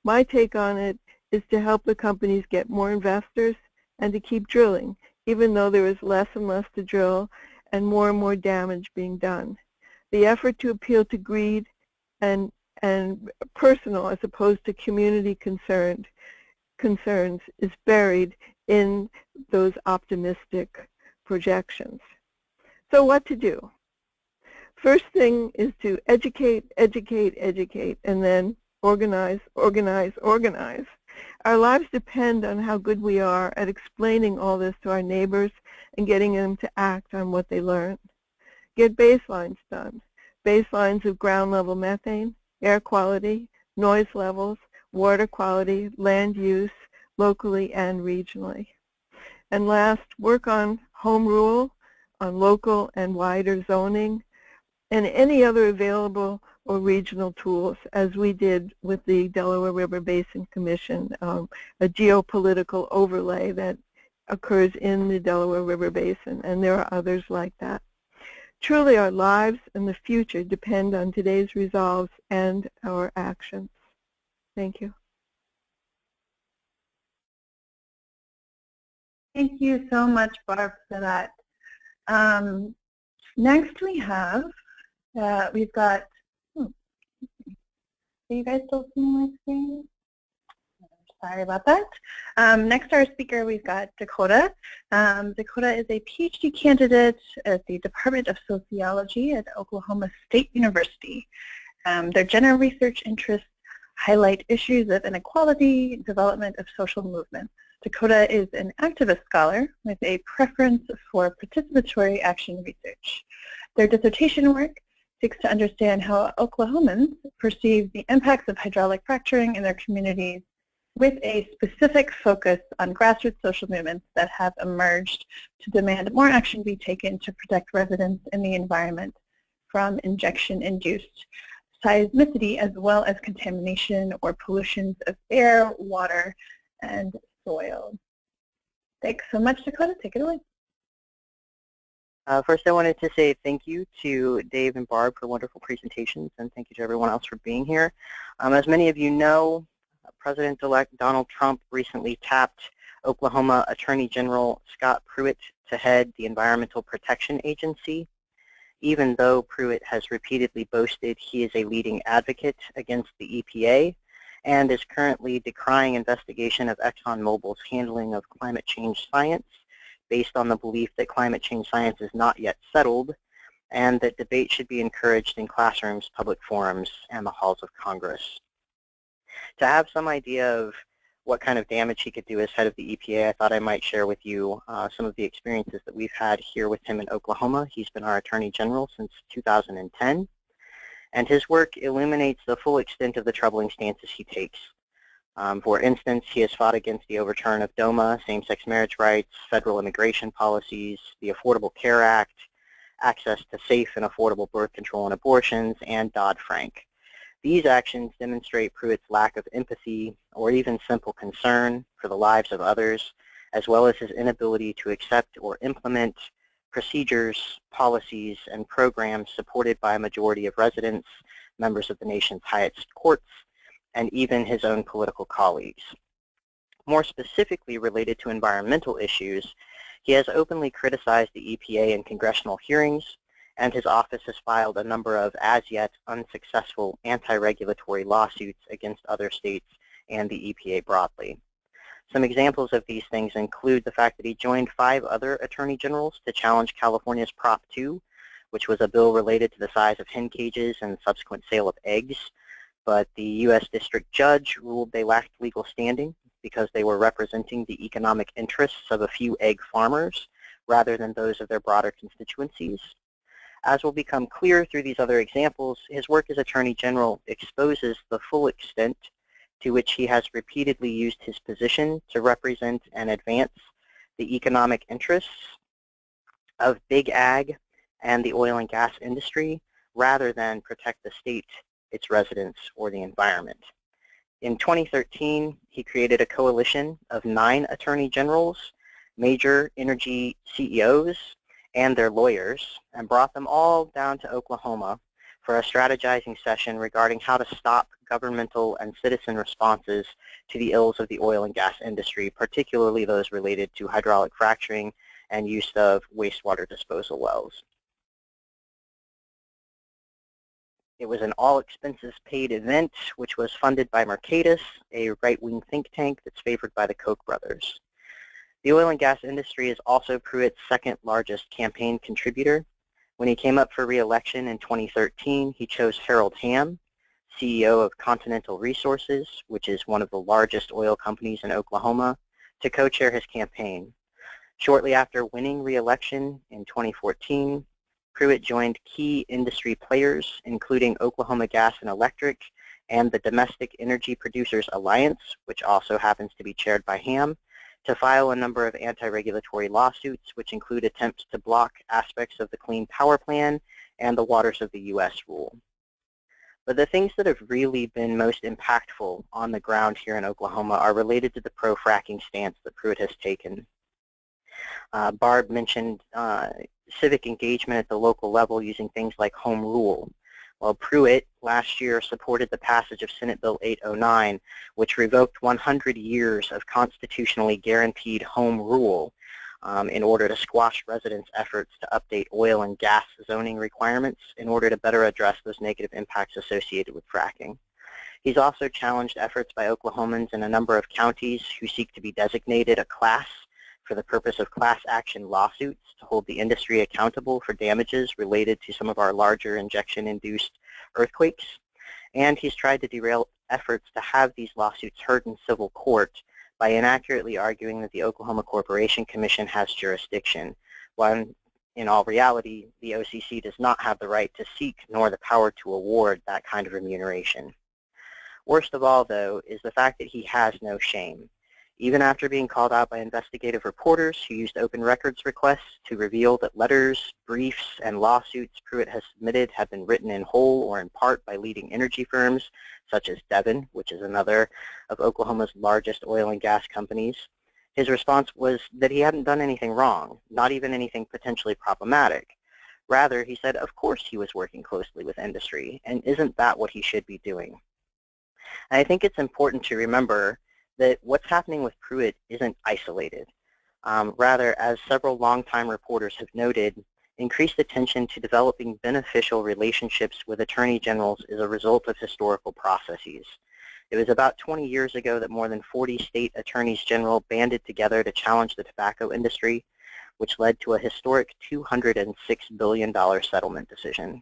My take on it is to help the companies get more investors and to keep drilling, even though there is less and less to drill and more damage being done. The effort to appeal to greed and personal as opposed to community concerns is buried in those optimistic projections. So what to do? First thing is to educate, and then organize. Our lives depend on how good we are at explaining all this to our neighbors and getting them to act on what they learn. Get baselines done. Baselines of ground level methane, air quality, noise levels, water quality, land use, locally and regionally. And last, work on home rule, on local and wider zoning, and any other available or regional tools, as we did with the Delaware River Basin Commission, a geopolitical overlay that occurs in the Delaware River Basin, and there are others like that. Truly, our lives and the future depend on today's resolves and our actions. Thank you. Thank you so much, Barb, for that. Next we have, we've got, are you guys still seeing my screen? Sorry about that. Next, our speaker, we've got Dakota. Dakota is a PhD candidate at the Department of Sociology at Oklahoma State University. Their general research interests highlight issues of inequality, development of social movements. Dakota is an activist scholar with a preference for participatory action research. Their dissertation work seeks to understand how Oklahomans perceive the impacts of hydraulic fracturing in their communities, with a specific focus on grassroots social movements that have emerged to demand more action be taken to protect residents and the environment from injection-induced seismicity, as well as contamination or pollutions of air, water, and soil. Thanks so much, Dakota. Take it away. First, I wanted to say thank you to Dave and Barb for wonderful presentations, and thank you to everyone else for being here. As many of you know, President-elect Donald Trump recently tapped Oklahoma Attorney General Scott Pruitt to head the Environmental Protection Agency. Even though Pruitt has repeatedly boasted he is a leading advocate against the EPA and is currently decrying investigation of ExxonMobil's handling of climate change science based on the belief that climate change science is not yet settled and that debate should be encouraged in classrooms, public forums, and the halls of Congress. To have some idea of what kind of damage he could do as head of the EPA, I thought I might share with you some of the experiences that we've had here with him in Oklahoma. He's been our Attorney General since 2010, and his work illuminates the full extent of the troubling stances he takes. For instance, he has fought against the overturn of DOMA, same-sex marriage rights, federal immigration policies, the Affordable Care Act, access to safe and affordable birth control and abortions, and Dodd-Frank. These actions demonstrate Pruitt's lack of empathy or even simple concern for the lives of others, as well as his inability to accept or implement procedures, policies, and programs supported by a majority of residents, members of the nation's highest courts, and even his own political colleagues. More specifically related to environmental issues, he has openly criticized the EPA in congressional hearings, and his office has filed a number of as-yet unsuccessful anti-regulatory lawsuits against other states and the EPA broadly. Some examples of these things include the fact that he joined 5 other attorney generals to challenge California's Prop 2, which was a bill related to the size of hen cages and subsequent sale of eggs, but the U.S. District Judge ruled they lacked legal standing because they were representing the economic interests of a few egg farmers rather than those of their broader constituencies. As will become clear through these other examples, his work as Attorney General exposes the full extent to which he has repeatedly used his position to represent and advance the economic interests of big ag and the oil and gas industry rather than protect the state, its residents, or the environment. In 2013, he created a coalition of 9 attorney generals, major energy CEOs, and their lawyers, and brought them all down to Oklahoma for a strategizing session regarding how to stop governmental and citizen responses to the ills of the oil and gas industry, particularly those related to hydraulic fracturing and use of wastewater disposal wells. It was an all-expenses-paid event, which was funded by Mercatus, a right-wing think tank that's favored by the Koch brothers. The oil and gas industry is also Pruitt's second largest campaign contributor. When he came up for re-election in 2013, he chose Harold Hamm, CEO of Continental Resources, which is one of the largest oil companies in Oklahoma, to co-chair his campaign. Shortly after winning re-election in 2014, Pruitt joined key industry players, including Oklahoma Gas and Electric and the Domestic Energy Producers Alliance, which also happens to be chaired by Hamm, to file a number of anti-regulatory lawsuits, which include attempts to block aspects of the Clean Power Plan and the Waters of the U.S. rule. But the things that have really been most impactful on the ground here in Oklahoma are related to the pro-fracking stance that Pruitt has taken. Barb mentioned civic engagement at the local level using things like home rule. Well, Pruitt last year supported the passage of Senate Bill 809, which revoked 100 years of constitutionally guaranteed home rule in order to squash residents' efforts to update oil and gas zoning requirements in order to better address those negative impacts associated with fracking. He's also challenged efforts by Oklahomans in a number of counties who seek to be designated a class for the purpose of class action lawsuits to hold the industry accountable for damages related to some of our larger injection-induced earthquakes. And he's tried to derail efforts to have these lawsuits heard in civil court by inaccurately arguing that the Oklahoma Corporation Commission has jurisdiction, when in all reality, the OCC does not have the right to seek nor the power to award that kind of remuneration. Worst of all, though, is the fact that he has no shame. Even after being called out by investigative reporters who used open records requests to reveal that letters, briefs, and lawsuits Pruitt has submitted have been written in whole or in part by leading energy firms such as Devon, which is another of Oklahoma's largest oil and gas companies, his response was that he hadn't done anything wrong, not even anything potentially problematic. Rather, he said, of course he was working closely with industry, and isn't that what he should be doing? And I think it's important to remember that what's happening with Pruitt isn't isolated. Rather, as several longtime reporters have noted, increased attention to developing beneficial relationships with attorney generals is a result of historical processes. It was about 20 years ago that more than 40 state attorneys general banded together to challenge the tobacco industry, which led to a historic $206 billion settlement decision.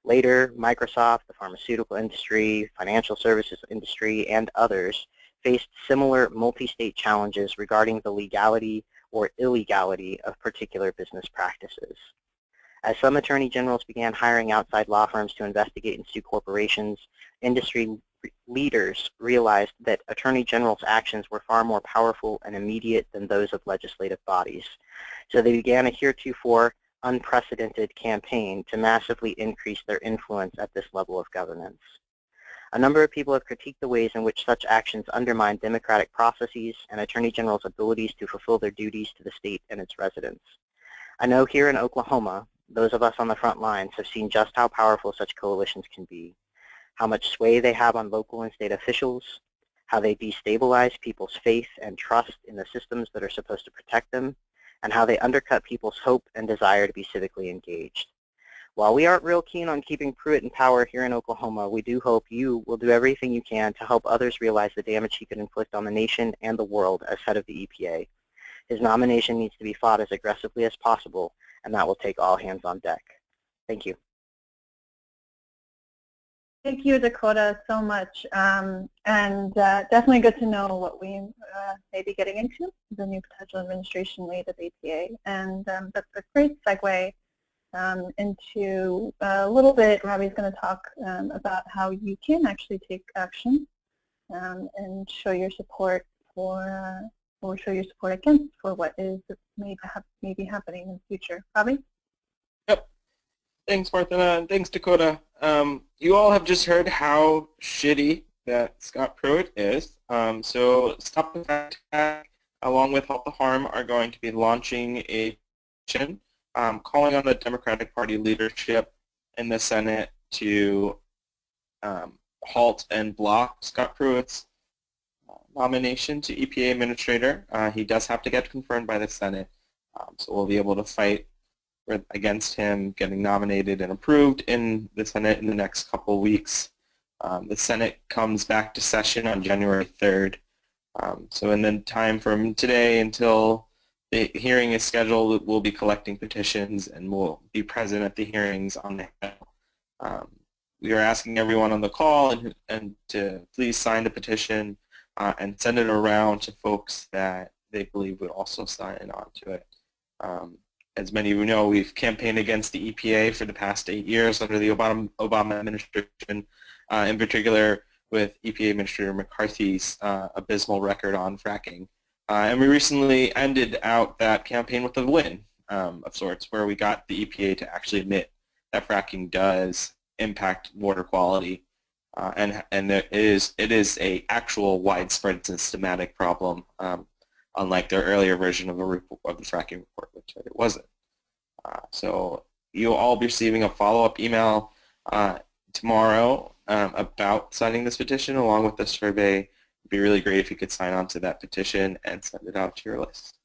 Later, Microsoft, the pharmaceutical industry, financial services industry, and others faced similar multi-state challenges regarding the legality or illegality of particular business practices. As some attorney generals began hiring outside law firms to investigate and sue corporations, industry leaders realized that attorney generals' actions were far more powerful and immediate than those of legislative bodies. So they began a heretofore unprecedented campaign to massively increase their influence at this level of governance. A number of people have critiqued the ways in which such actions undermine democratic processes and attorney generals' abilities to fulfill their duties to the state and its residents. I know here in Oklahoma, those of us on the front lines have seen just how powerful such coalitions can be, how much sway they have on local and state officials, how they destabilize people's faith and trust in the systems that are supposed to protect them, and how they undercut people's hope and desire to be civically engaged. While we aren't real keen on keeping Pruitt in power here in Oklahoma, we do hope you will do everything you can to help others realize the damage he could inflict on the nation and the world as head of the EPA. His nomination needs to be fought as aggressively as possible, and that will take all hands on deck. Thank you. Thank you, Dakota, so much. Definitely good to know what we may be getting into, the new potential administration lead of EPA. And that's a great segue into a little bit. Robbie's going to talk about how you can actually take action and show your support for, or show your support against for what is may be happening in the future. Robbie? Yep. Thanks, Martha, and thanks, Dakota. You all have just heard how shitty that Scott Pruitt is. So Stop the Frack Attack, along with Halt the Harm, are going to be launching a petition calling on the Democratic Party leadership in the Senate to halt and block Scott Pruitt's nomination to EPA Administrator. He does have to get confirmed by the Senate, so we'll be able to fight against him getting nominated and approved in the Senate in the next couple of weeks. The Senate comes back to session on January 3rd. So in the time from today until the hearing is scheduled, we'll be collecting petitions and we'll be present at the hearings on the Hill. We are asking everyone on the call and to please sign the petition and send it around to folks that they believe would also sign on to it. As many of you know, we've campaigned against the EPA for the past 8 years under the Obama administration, in particular with EPA Administrator McCarthy's abysmal record on fracking. And we recently ended out that campaign with a win of sorts, where we got the EPA to actually admit that fracking does impact water quality, and it is a actual widespread systematic problem, unlike their earlier version of the fracking report, which it wasn't. So you'll all be receiving a follow-up email tomorrow about signing this petition along with the survey. It'd be really great if you could sign on to that petition and send it out to your list.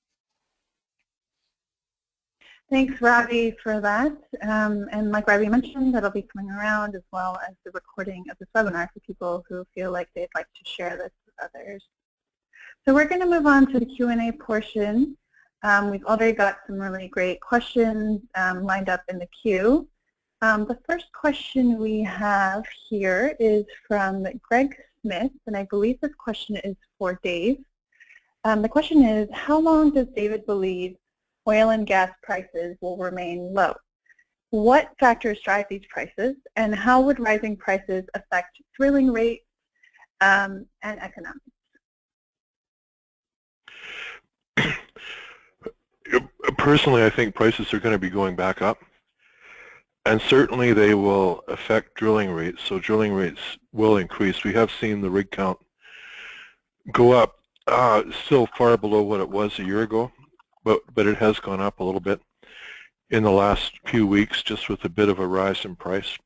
Thanks, Robbie, for that. And like Robbie mentioned, that'll be coming around as well as the recording of this webinar for people who feel like they'd like to share this with others. So we're going to move on to the Q&A portion. We've already got some really great questions lined up in the queue. The first question we have here is from Greg Smith, and I believe this question is for Dave. The question is, how long does David believe oil and gas prices will remain low? What factors drive these prices, and how would rising prices affect drilling rates and economics? Personally, I think prices are going to be going back up, and certainly they will affect drilling rates, so drilling rates will increase. We have seen the rig count go up, still far below what it was a year ago, but it has gone up a little bit in the last few weeks, just with a bit of a rise in price.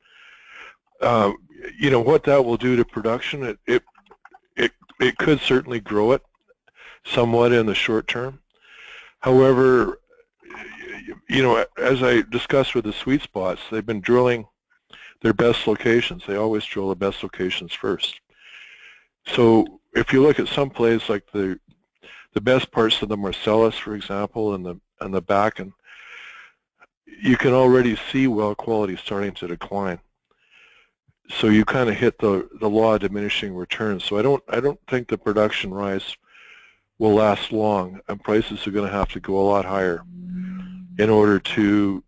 You know, what that will do to production, it could certainly grow it somewhat in the short term. However, you know, as I discussed with the sweet spots, they've been drilling their best locations. They always drill the best locations first. So if you look at some plays like the best parts of the Marcellus, for example, and the Bakken, you can already see well quality starting to decline. So you kind of hit the law of diminishing returns. So I don't think the production rise will last long, and prices are going to have to go a lot higher in order to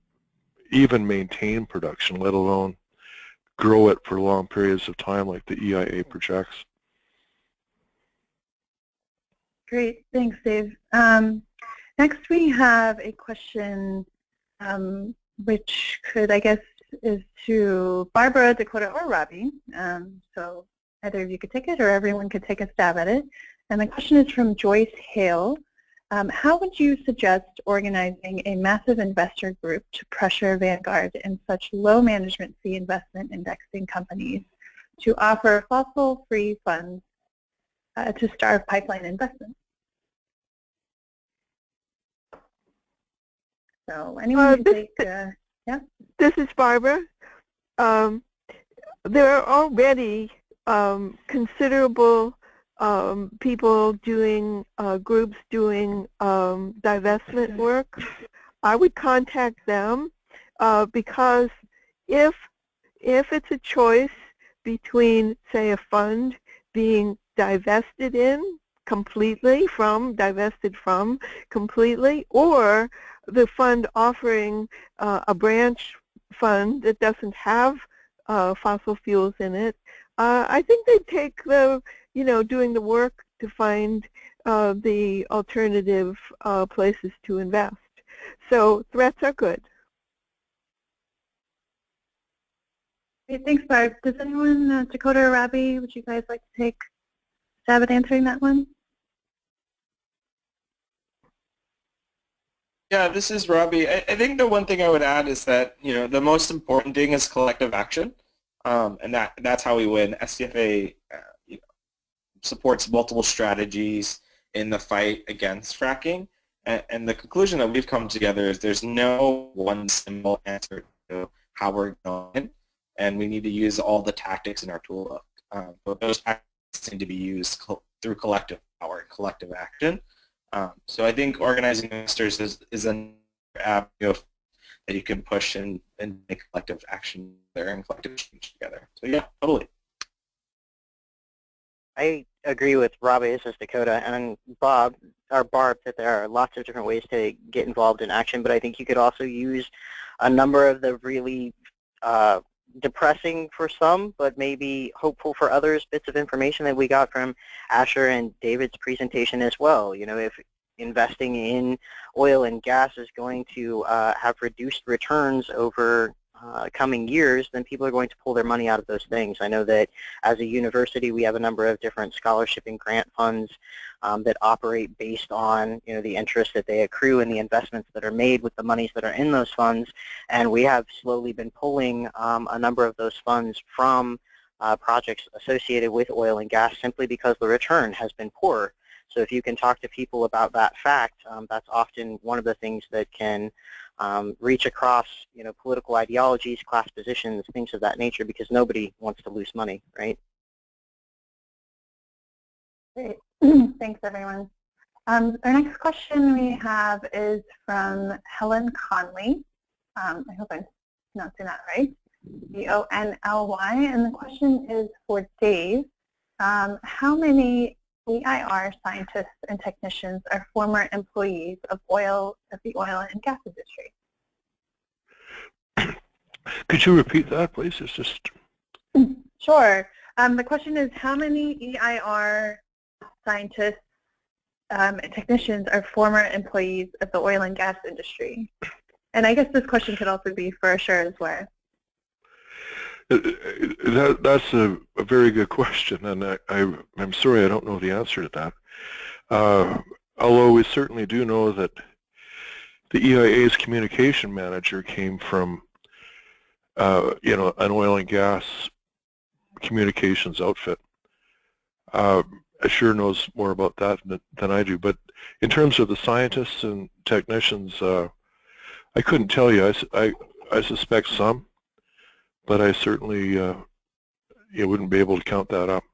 even maintain production, let alone grow it for long periods of time like the EIA projects. Great, thanks, Dave. Next we have a question which could, I guess, is to Barbara, Dakota, or Robbie. So either of you could take it or everyone could take a stab at it. And the question is from Joyce Hale. How would you suggest organizing a massive investor group to pressure Vanguard and such low management fee investment indexing companies to offer fossil-free funds to starve pipeline investment? So anyone can take, yeah? This is Barbara. There are already considerable people doing, groups doing divestment work. I would contact them because if it's a choice between, say, a fund being divested divested from completely, or the fund offering a branch fund that doesn't have fossil fuels in it, I think they'd take the, doing the work to find the alternative places to invest. So threats are good. Okay, thanks, Barb. Does anyone, Dakota or Robbie, would you guys like to take a stab at answering that one? Yeah, this is Robbie. I think the one thing I would add is that, the most important thing is collective action, and that's how we win. STFA supports multiple strategies in the fight against fracking, and the conclusion that we've come together is there's no one simple answer to how we're going, and we need to use all the tactics in our toolbox. But those tactics need to be used through collective power and collective action. So I think organizing investors is an avenue that you can push and make collective action there and collective change together. So yeah, totally. I agree with Robbie. This is Dakota, and Barb, that there are lots of different ways to get involved in action, but I think you could also use a number of the really depressing for some, but maybe hopeful for others, bits of information that we got from Asher and David's presentation as well. If investing in oil and gas is going to have reduced returns over coming years, then people are going to pull their money out of those things. I know that as a university, we have a number of different scholarship and grant funds that operate based on the interest that they accrue and the investments that are made with the monies that are in those funds, and we have slowly been pulling a number of those funds from projects associated with oil and gas simply because the return has been poor. So if you can talk to people about that fact, that's often one of the things that can reach across, political ideologies, class positions, things of that nature, because nobody wants to lose money, right? Great. Thanks, everyone. Our next question we have is from Helen Conley. I hope I'm pronouncing that right. C-O-N-L-Y. And the question is for Dave. How many EIR scientists and technicians are former employees of the oil and gas industry? Could you repeat that, please? It's just... Sure. The question is, how many EIR scientists and technicians are former employees of the oil and gas industry? And I guess this question could also be for Assure as well. That's a very good question, and I'm sorry I don't know the answer to that. Although we certainly do know that the EIA's communication manager came from, an oil and gas communications outfit. Assure knows more about that than I do, but in terms of the scientists and technicians, I couldn't tell you. I suspect some, but I certainly wouldn't be able to count that up.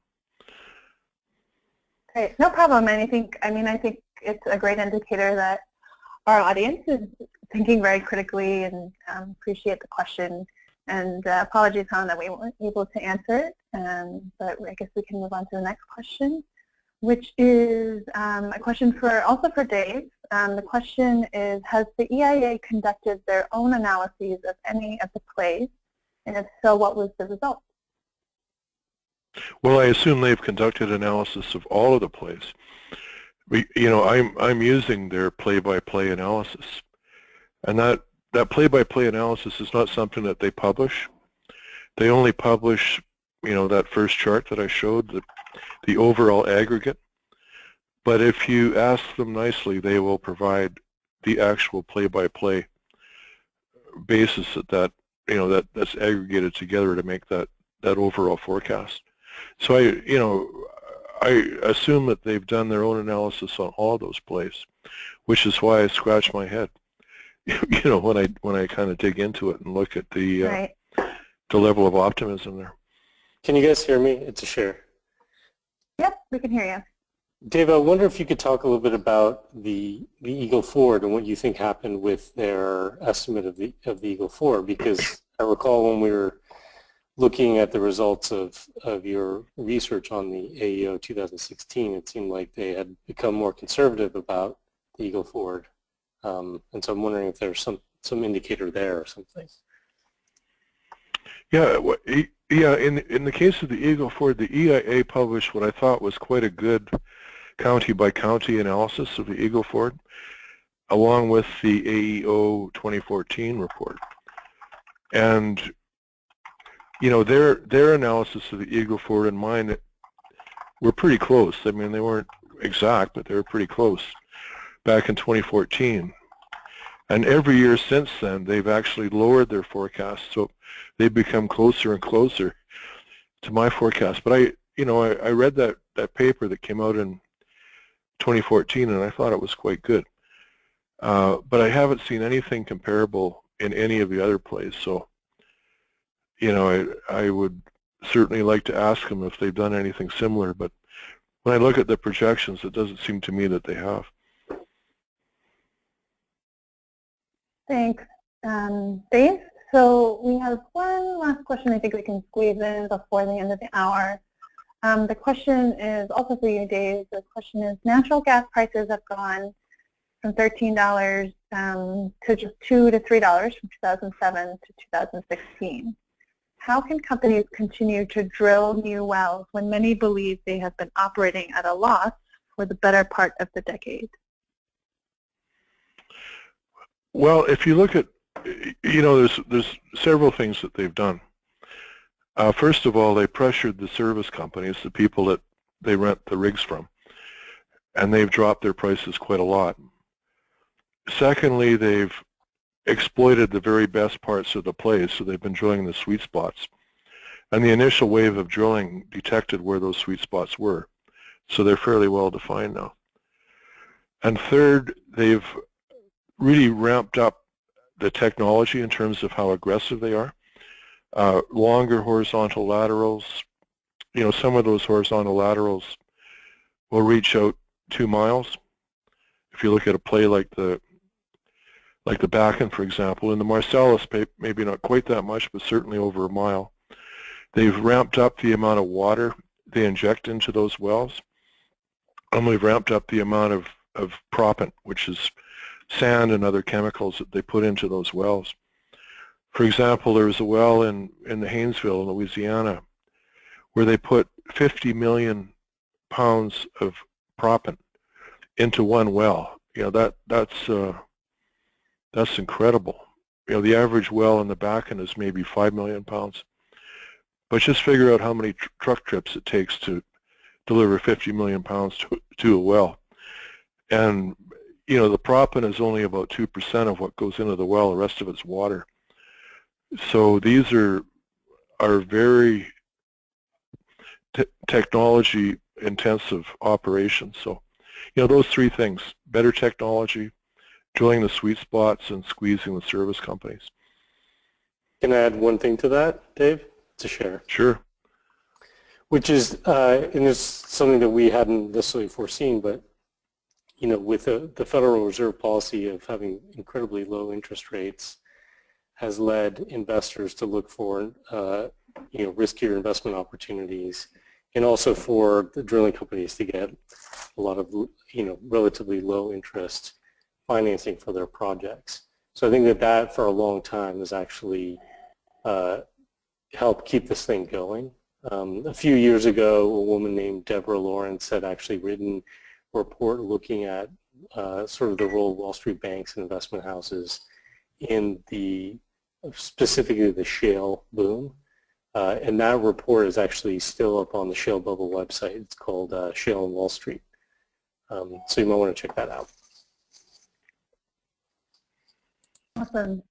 Great, no problem. And I think it's a great indicator that our audience is thinking very critically, and appreciate the question. And apologies, Helen, that we weren't able to answer it. But I guess we can move on to the next question, which is a question also for Dave. The question is, has the EIA conducted their own analyses of any of the plays? And if so, what was the result? Well, I assume they've conducted analysis of all of the plays. I'm using their play-by-play analysis, and that play-by-play analysis is not something that they publish. They only publish, that first chart that I showed, the overall aggregate. But if you ask them nicely, they will provide the actual play-by-play basis that's aggregated together to make that overall forecast. So I assume that they've done their own analysis on all those plays, which is why I scratch my head, when I kind of dig into it and look at the level of optimism there. Can you guys hear me? It's Assure. Yep, we can hear you. Dave, I wonder if you could talk a little bit about the Eagle Ford and what you think happened with their estimate of the Eagle Ford, because I recall when we were looking at the results of your research on the AEO 2016, it seemed like they had become more conservative about the Eagle Ford. And so I'm wondering if there's some indicator there or something. Yeah, in the case of the Eagle Ford, the EIA published what I thought was quite a good county-by-county analysis of the Eagle Ford, along with the AEO 2014 report. And their analysis of the Eagle Ford and mine were pretty close. I mean, they weren't exact, but they were pretty close back in 2014. And every year since then, they've actually lowered their forecast, so they've become closer and closer to my forecast. But I read that paper that came out in 2014, and I thought it was quite good. But I haven't seen anything comparable in any of the other plays, so I would certainly like to ask them if they've done anything similar, but when I look at the projections, it doesn't seem to me that they have. Thanks, Dave. So we have one last question I think we can squeeze in before the end of the hour. The question is also for you, Dave. The question is, natural gas prices have gone from $13 to just $2 to $3 from 2007 to 2016. How can companies continue to drill new wells when many believe they have been operating at a loss for the better part of the decade? Well, if you look at, there's several things that they've done. First of all, they pressured the service companies, the people that they rent the rigs from, and they've dropped their prices quite a lot. Secondly, they've exploited the very best parts of the plays, so they've been drilling the sweet spots. And the initial wave of drilling detected where those sweet spots were, so they're fairly well defined now. And third, they've really ramped up the technology in terms of how aggressive they are. Longer horizontal laterals, you know, some of those horizontal laterals will reach out 2 miles. If you look at a play like the Bakken, for example, in the Marcellus, maybe not quite that much, but certainly over a mile. They've ramped up the amount of water they inject into those wells, and we've ramped up the amount of proppant, which is sand and other chemicals that they put into those wells. For example, there was a well in the Haynesville in Louisiana where they put 50 million pounds of proppant into one well. You know, that's incredible. You know, the average well in the Bakken is maybe 5 million pounds. But just figure out how many truck trips it takes to deliver 50 million pounds to a well. And, you know, the proppant is only about 2% of what goes into the well. The rest of it's water. So these are very technology intensive operations. So, you know, those three things: better technology, drilling the sweet spots, and squeezing the service companies. Can I add one thing to that, Dave, to share? Sure. Which is, and it's something that we hadn't necessarily foreseen, but, you know, with the Federal Reserve policy of having incredibly low interest rates has led investors to look for, you know, riskier investment opportunities, and also for the drilling companies to get a lot of, you know, relatively low interest financing for their projects. So I think that for a long time has actually helped keep this thing going. A few years ago, a woman named Deborah Lawrence had actually written a report looking at sort of the role of Wall Street banks and investment houses in specifically the shale boom. And that report is actually still up on the Shale Bubble website. It's called Shale and Wall Street. So you might want to check that out. Awesome.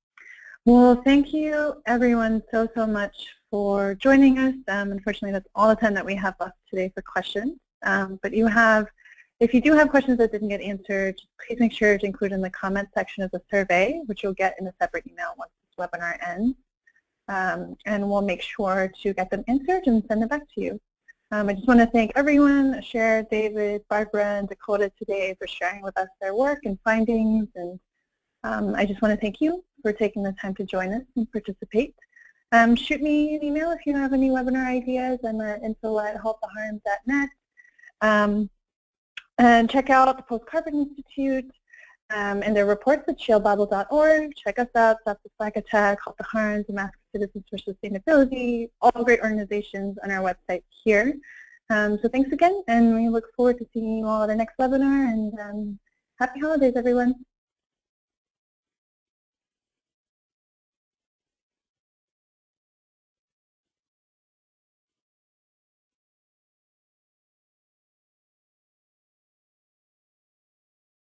Well, thank you everyone so much for joining us. Unfortunately, that's all the time that we have left today for questions. But if you do have questions that didn't get answered, please make sure to include in the comment section of the survey, which you'll get in a separate email once this webinar ends. And we'll make sure to get them answered and send them back to you. I just want to thank everyone, Cher, David, Barbara, and Dakota today for sharing with us their work and findings. And I just want to thank you for taking the time to join us and participate. Shoot me an email if you have any webinar ideas. I'm at info@halttheharm.net. And check out the PostCarbon Institute and their reports at shalebible.org. Check us out, Stop the Frack Attack, Halt the Harm, Damascus Citizens for Sustainability, all great organizations on our website here. So thanks again, and we look forward to seeing you all at our next webinar, and happy holidays, everyone.